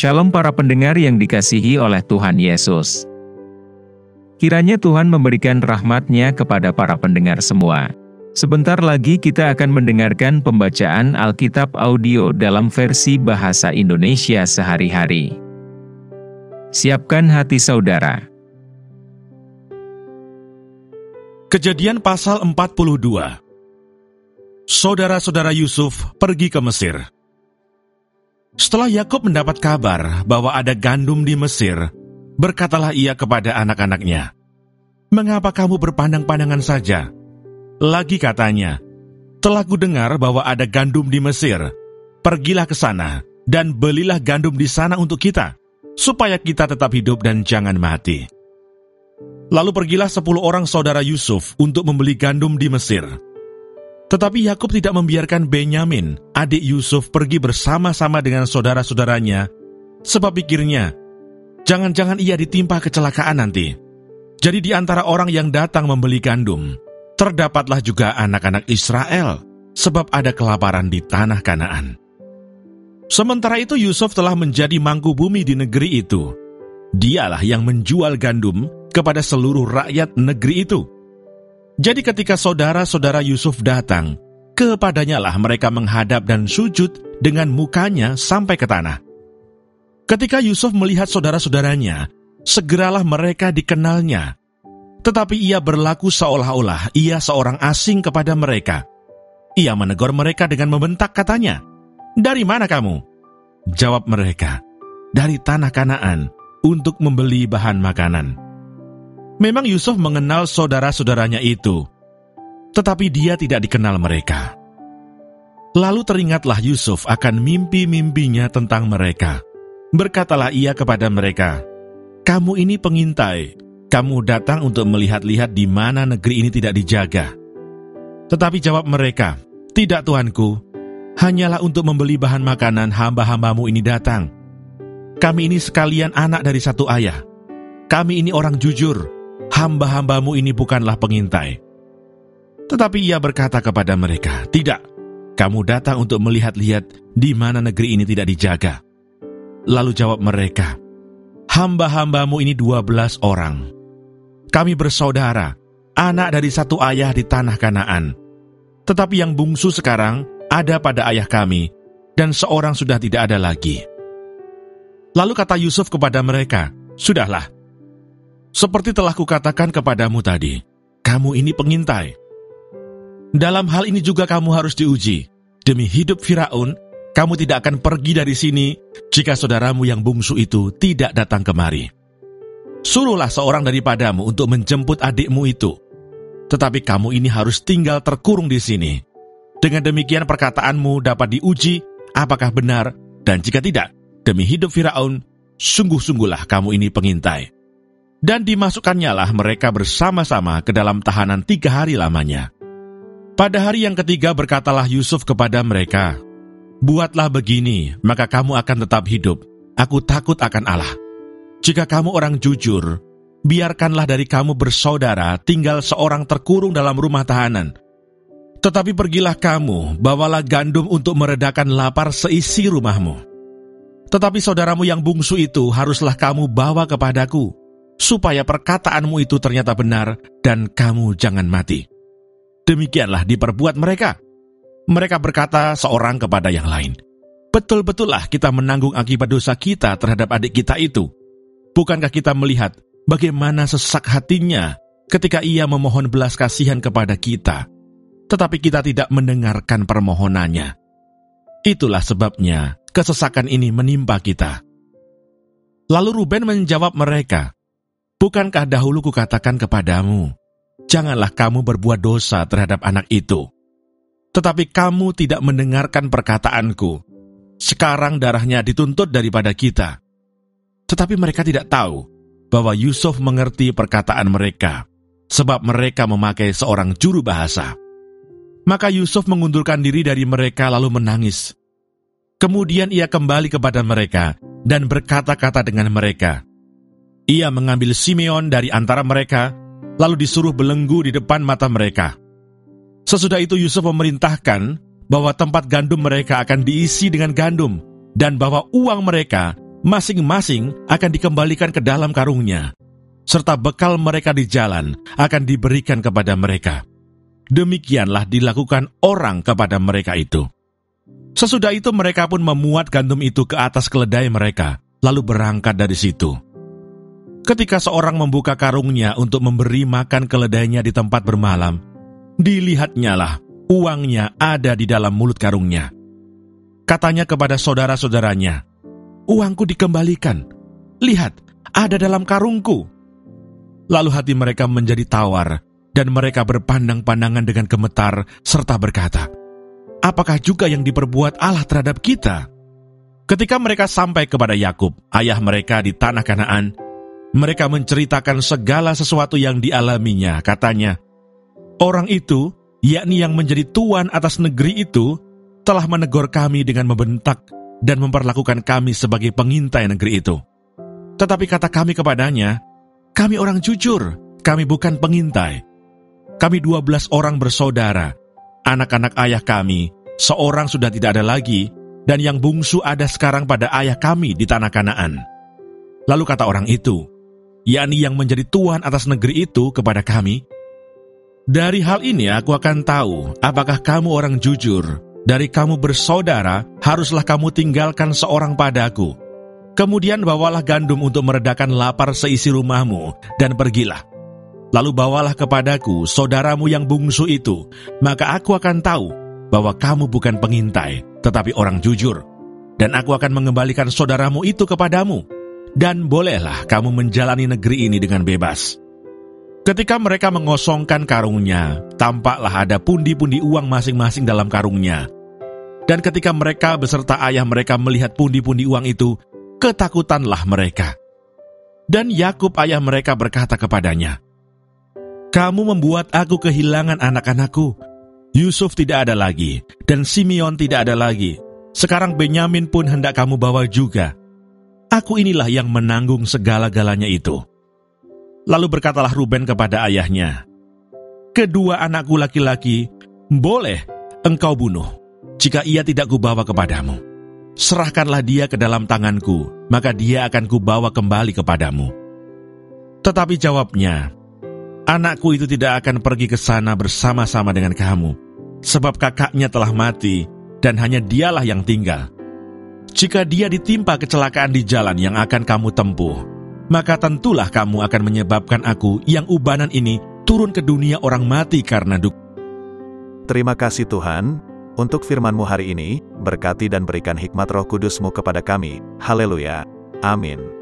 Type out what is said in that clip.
Shalom para pendengar yang dikasihi oleh Tuhan Yesus. Kiranya Tuhan memberikan rahmat-Nya kepada para pendengar semua. Sebentar lagi kita akan mendengarkan pembacaan Alkitab audio dalam versi bahasa Indonesia sehari-hari. Siapkan hati saudara. Kejadian pasal 42. Saudara-saudara Yusuf pergi ke Mesir. Setelah Yakub mendapat kabar bahwa ada gandum di Mesir, berkatalah ia kepada anak-anaknya, "Mengapa kamu berpandang-pandangan saja?" Lagi katanya, "Telah kudengar bahwa ada gandum di Mesir. Pergilah ke sana dan belilah gandum di sana untuk kita, supaya kita tetap hidup dan jangan mati." Lalu pergilah 10 orang saudara Yusuf untuk membeli gandum di Mesir. Tetapi Yakub tidak membiarkan Benyamin, adik Yusuf, pergi bersama-sama dengan saudara-saudaranya, sebab pikirnya, jangan-jangan ia ditimpa kecelakaan nanti. Jadi di antara orang yang datang membeli gandum, terdapatlah juga anak-anak Israel, sebab ada kelaparan di tanah Kanaan. Sementara itu Yusuf telah menjadi mangku bumi di negeri itu. Dialah yang menjual gandum kepada seluruh rakyat negeri itu. Jadi ketika saudara-saudara Yusuf datang, kepadanya lah mereka menghadap dan sujud dengan mukanya sampai ke tanah. Ketika Yusuf melihat saudara-saudaranya, segeralah mereka dikenalnya. Tetapi ia berlaku seolah-olah ia seorang asing kepada mereka. Ia menegur mereka dengan membentak, katanya, "Dari mana kamu?" Jawab mereka, "Dari tanah Kanaan, untuk membeli bahan makanan." Memang Yusuf mengenal saudara-saudaranya itu, tetapi dia tidak dikenal mereka. Lalu teringatlah Yusuf akan mimpi-mimpinya tentang mereka. Berkatalah ia kepada mereka, "Kamu ini pengintai, kamu datang untuk melihat-lihat di mana negeri ini tidak dijaga." Tetapi jawab mereka, "Tidak, Tuanku, hanyalah untuk membeli bahan makanan hamba-hambamu ini datang. Kami ini sekalian anak dari satu ayah. Kami ini orang jujur. Hamba-hambamu ini bukanlah pengintai." Tetapi ia berkata kepada mereka, "Tidak, kamu datang untuk melihat-lihat di mana negeri ini tidak dijaga." Lalu jawab mereka, "Hamba-hambamu ini 12 orang. Kami bersaudara, anak dari satu ayah di tanah Kanaan. Tetapi yang bungsu sekarang ada pada ayah kami, dan seorang sudah tidak ada lagi." Lalu kata Yusuf kepada mereka, "Sudahlah, seperti telah kukatakan kepadamu tadi, kamu ini pengintai. Dalam hal ini juga kamu harus diuji. Demi hidup Firaun, kamu tidak akan pergi dari sini jika saudaramu yang bungsu itu tidak datang kemari. Suruhlah seorang daripadamu untuk menjemput adikmu itu. Tetapi kamu ini harus tinggal terkurung di sini. Dengan demikian perkataanmu dapat diuji apakah benar, dan jika tidak, demi hidup Firaun, sungguh-sungguhlah kamu ini pengintai." Dan dimasukkannya lah mereka bersama-sama ke dalam tahanan 3 hari lamanya. Pada hari yang ketiga berkatalah Yusuf kepada mereka, "Buatlah begini, maka kamu akan tetap hidup. Aku takut akan Allah. Jika kamu orang jujur, biarkanlah dari kamu bersaudara tinggal seorang terkurung dalam rumah tahanan. Tetapi pergilah kamu, bawalah gandum untuk meredakan lapar seisi rumahmu. Tetapi saudaramu yang bungsu itu haruslah kamu bawa kepadaku, supaya perkataanmu itu ternyata benar dan kamu jangan mati." Demikianlah diperbuat mereka. Mereka berkata seorang kepada yang lain, "Betul-betullah kita menanggung akibat dosa kita terhadap adik kita itu. Bukankah kita melihat bagaimana sesak hatinya ketika ia memohon belas kasihan kepada kita, tetapi kita tidak mendengarkan permohonannya. Itulah sebabnya kesesakan ini menimpa kita." Lalu Ruben menjawab mereka, "Bukankah dahulu kukatakan kepadamu, janganlah kamu berbuat dosa terhadap anak itu? Tetapi kamu tidak mendengarkan perkataanku. Sekarang darahnya dituntut daripada kita." Tetapi mereka tidak tahu bahwa Yusuf mengerti perkataan mereka, sebab mereka memakai seorang juru bahasa. Maka Yusuf mengundurkan diri dari mereka lalu menangis. Kemudian ia kembali kepada mereka dan berkata-kata dengan mereka. Ia mengambil Simeon dari antara mereka, lalu disuruh belenggu di depan mata mereka. Sesudah itu Yusuf memerintahkan bahwa tempat gandum mereka akan diisi dengan gandum, dan bahwa uang mereka masing-masing akan dikembalikan ke dalam karungnya, serta bekal mereka di jalan akan diberikan kepada mereka. Demikianlah dilakukan orang kepada mereka itu. Sesudah itu mereka pun memuat gandum itu ke atas keledai mereka, lalu berangkat dari situ. Ketika seorang membuka karungnya untuk memberi makan keledainya di tempat bermalam, dilihatnyalah uangnya ada di dalam mulut karungnya. Katanya kepada saudara-saudaranya, "Uangku dikembalikan. Lihat, ada dalam karungku." Lalu hati mereka menjadi tawar, dan mereka berpandang-pandangan dengan gemetar, serta berkata, "Apakah juga yang diperbuat Allah terhadap kita?" Ketika mereka sampai kepada Yakub, ayah mereka di tanah Kanaan, mereka menceritakan segala sesuatu yang dialaminya. Katanya, "Orang itu, yakni yang menjadi tuan atas negeri itu, telah menegur kami dengan membentak dan memperlakukan kami sebagai pengintai negeri itu. Tetapi kata kami kepadanya, 'Kami orang jujur, kami bukan pengintai. Kami 12 orang bersaudara. Anak-anak ayah kami, seorang sudah tidak ada lagi, dan yang bungsu ada sekarang pada ayah kami di tanah Kanaan.' Lalu kata orang itu, yakni yang menjadi tuan atas negeri itu, kepada kami, 'Dari hal ini aku akan tahu apakah kamu orang jujur. Dari kamu bersaudara, haruslah kamu tinggalkan seorang padaku. Kemudian bawalah gandum untuk meredakan lapar seisi rumahmu, dan pergilah. Lalu bawalah kepadaku saudaramu yang bungsu itu, maka aku akan tahu bahwa kamu bukan pengintai, tetapi orang jujur. Dan aku akan mengembalikan saudaramu itu kepadamu, dan bolehlah kamu menjalani negeri ini dengan bebas.' Ketika mereka mengosongkan karungnya, tampaklah ada pundi-pundi uang masing-masing dalam karungnya. Dan ketika mereka beserta ayah mereka melihat pundi-pundi uang itu, ketakutanlah mereka. Dan Yakub ayah mereka berkata kepadanya, 'Kamu membuat aku kehilangan anak-anakku. Yusuf tidak ada lagi, dan Simeon tidak ada lagi. Sekarang Benyamin pun hendak kamu bawa juga. Aku inilah yang menanggung segala-galanya itu.' Lalu berkatalah Ruben kepada ayahnya, 'Kedua anakku laki-laki, boleh engkau bunuh, jika ia tidak kubawa kepadamu. Serahkanlah dia ke dalam tanganku, maka dia akan kubawa kembali kepadamu.' Tetapi jawabnya, 'Anakku itu tidak akan pergi ke sana bersama-sama dengan kamu, sebab kakaknya telah mati, dan hanya dialah yang tinggal. Jika dia ditimpa kecelakaan di jalan yang akan kamu tempuh, maka tentulah kamu akan menyebabkan aku yang ubanan ini turun ke dunia orang mati karena duka.'" Terima kasih Tuhan, untuk firman-Mu hari ini, berkati dan berikan hikmat Roh Kudus-Mu kepada kami. Haleluya. Amin.